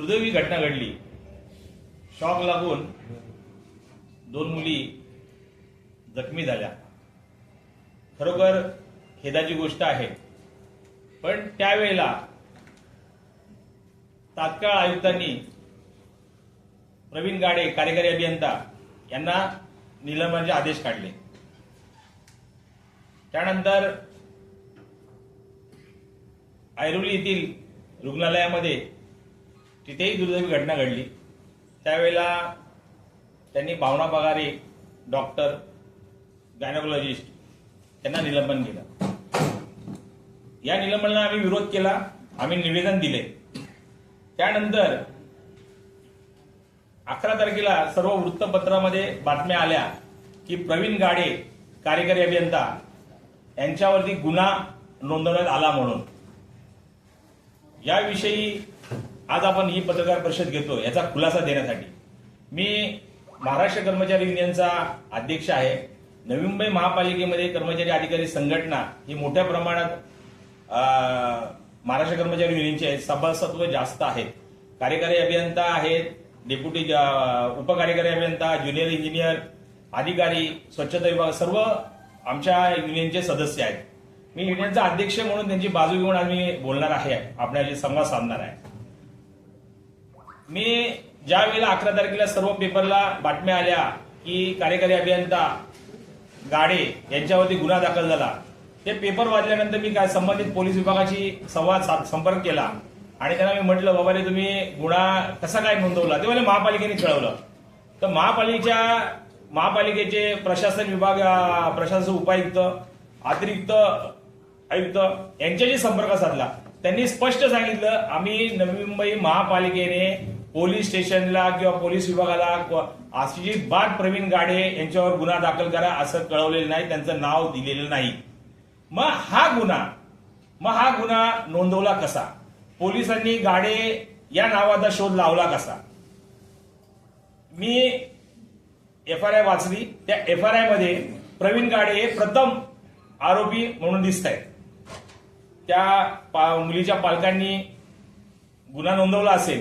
दुर्दैवी घटना घडली। शॉक लागून 2 मुली जखमी झाल्या। खरोखर खेदाची गोष्ट आहे, पण त्यावेळेला तात्काळ आयुक्तांनी प्रवीण गाडे कार्यकारी अभियंता यांना निलंबनाचे आदेश काढले। त्यानंतर ऐरोली येथील रुग्णालयामध्ये तिथेही दुर्दैवी घटना घडली। त्यावेळेला त्यांनी भावना पगारे डॉक्टर गायनोकॉलॉजिस्ट त्यांना निलंबन केलं। या निलंबनाला आम्ही विरोध केला, आम्ही निवेदन दिले। त्यानंतर 11 तारखेला सर्व वृत्तपत्रामध्ये बातम्या आल्या की प्रवीण गाडे कार्यकारी अभियंता यांच्यावरती गुन्हा नोंदवण्यात आला म्हणून। याविषयी आज आपण ही पत्रकार परिषद घेतो याचा खुलासा देण्यासाठी। मी महाराष्ट्र कर्मचारी युनियनचा अध्यक्ष आहे। नवी मुंबई महापालिकेमध्ये कर्मचारी अधिकारी संघटना ही मोठ्या प्रमाणात महाराष्ट्र कर्मचारी युनियनचे सभासत्व जास्त आहेत। कार्यकारी अभियंता आहेत, डेप्युटी उपकार्यकारी अभियंता, ज्युनियर इंजिनियर, अधिकारी, स्वच्छता विभाग सर्व आमच्या युनियनचे सदस्य आहेत। मी युनियनचा अध्यक्ष म्हणून त्यांची बाजू घेऊन आज मी बोलणार आहे, आपल्याशी संवाद साधणार आहे। मी ज्या वेळेला 11 तारखेला सर्व पेपरला बातम्या आल्या की कार्यकारी अभियंता गाडे यांच्यावरती गुन्हा दाखल झाला, ते पेपर वाचल्यानंतर मी काय संबंधित पोलीस विभागाशी संपर्क केला आणि त्यांना मी म्हटलं, बाबा रे तुम्ही गुन्हा कसा काय नोंदवला? ते मला महापालिकेने कळवलं। तर महापालिकेचे प्रशासन विभाग, प्रशासन उपायुक्त, अतिरिक्त आयुक्त यांच्याशी संपर्क साधला। त्यांनी स्पष्ट सांगितलं, आम्ही नवी मुंबई महापालिकेने पोलीस स्टेशनला किंवा पोलीस विभागाला अजिबात प्रवीण गाडे यांच्यावर गुन्हा दाखल करा असं कळवलेलं नाही, त्यांचं नाव दिलेलं नाही। मग हा गुन्हा नोंदवला कसा? पोलिसांनी गाडे या नावाचा शोध लावला कसा? मी FRI वाचली। त्या FRI मध्ये प्रवीण गाडे हे प्रथम आरोपी म्हणून दिसत आहेत। त्या मुलीच्या पालकांनी गुन्हा नोंदवला असेल,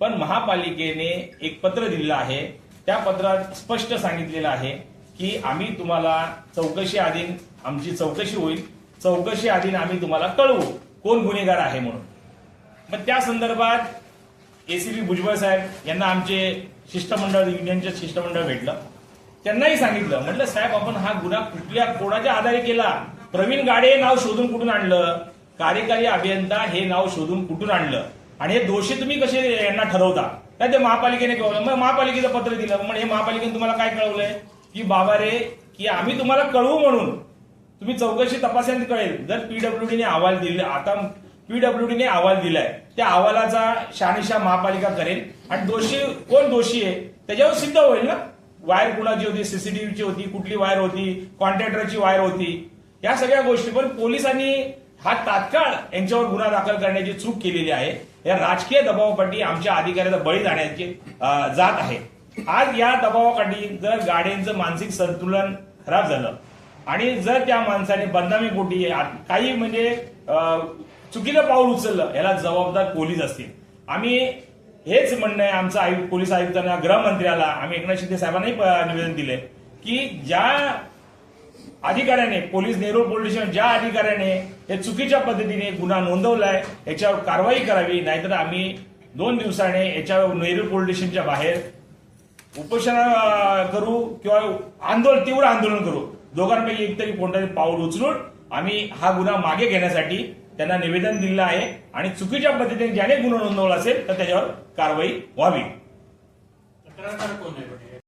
पण महापालिकेने एक पत्र दिलेलं आहे। त्या पत्रात स्पष्ट सांगितलेलं आहे की आम्ही तुम्हाला चौकशी अधीन, आमची चौकशी होईल, चौकशी अधीन आम्ही तुम्हाला कळवू कोण गुन्हेगार आहे म्हणून। मग त्या संदर्भात ACP भुजबळ साहेब यांना आमचे शिष्टमंडळ, युनियनचे शिष्टमंडळ भेटलं। त्यांनाही सांगितलं, म्हटलं साहेब आपण हा गुन्हा कोणाच्या आधारे केला? प्रवीण गाडे नाव शोधून कुठून आणलं? कार्यकारी अभियंता हे नाव शोधून कुठून आणलं? आणि हे दोषी तुम्ही कसे यांना ठरवता? नाही ते महापालिकेने कळवलं। मग महापालिकेचं पत्र दिलं, मग हे महापालिकेने तुम्हाला काय कळवलंय की बाबा रे की आम्ही तुम्हाला कळवू म्हणून तुम्ही चौकशी तपासण्यात कळेल। जर PWDने अहवाल दिला, आता PWDने अहवाल दिलाय, त्या अहवालाचा शहानिशा महापालिका करेल आणि कोण दोषी आहे त्याच्यावर सिद्ध होईल ना। वायर कुणाची होती, CCTVची होती, कुठली वायर होती, कॉन्ट्रॅक्टरची वायर होती, या सगळ्या गोष्टी। पण पोलिसांनी हा तात्काळ यांच्यावर गुन्हा दाखल करण्याची चूक केलेली आहे। या राजकीय दबावापाठी आमच्या अधिकाऱ्याचा बळी जाण्याची जात आहे। आज या दबावाखाली जर गाड्यांचं मानसिक संतुलन खराब झालं आणि जर त्या माणसाने बदनामी पोटी काही म्हणजे चुकीचं पाऊल उचललं, याला जबाबदार पोलीस असतील। आम्ही हेच म्हणणं आहे आमचं पोलीस आयुक्तांना, गृहमंत्र्याला, आम्ही एकनाथ शिंदे साहेबांनाही निवेदन दिले की ज्या अधिकाऱ्याने, पोलीस नेरूळ पोलीस स्टेशन ज्या अधिकाऱ्याने हे चुकीच्या पद्धतीने गुन्हा नोंदवलाय याच्यावर कारवाई करावी, नाहीतर आम्ही 2 दिवसाने याच्यावर नेरूळ पोलीस स्टेशनच्या बाहेर उपोषण करू किंवा तीव्र आंदोलन करू। दोघांपैकी एकतरी कोणतरी पाऊल उचलून आम्ही हा गुन्हा मागे घेण्यासाठी त्यांना निवेदन दिलं आहे आणि चुकीच्या पद्धतीने ज्याने गुन्हा नोंदवला असेल तर त्याच्यावर कारवाई व्हावी। तक्रारदार कोण आहे?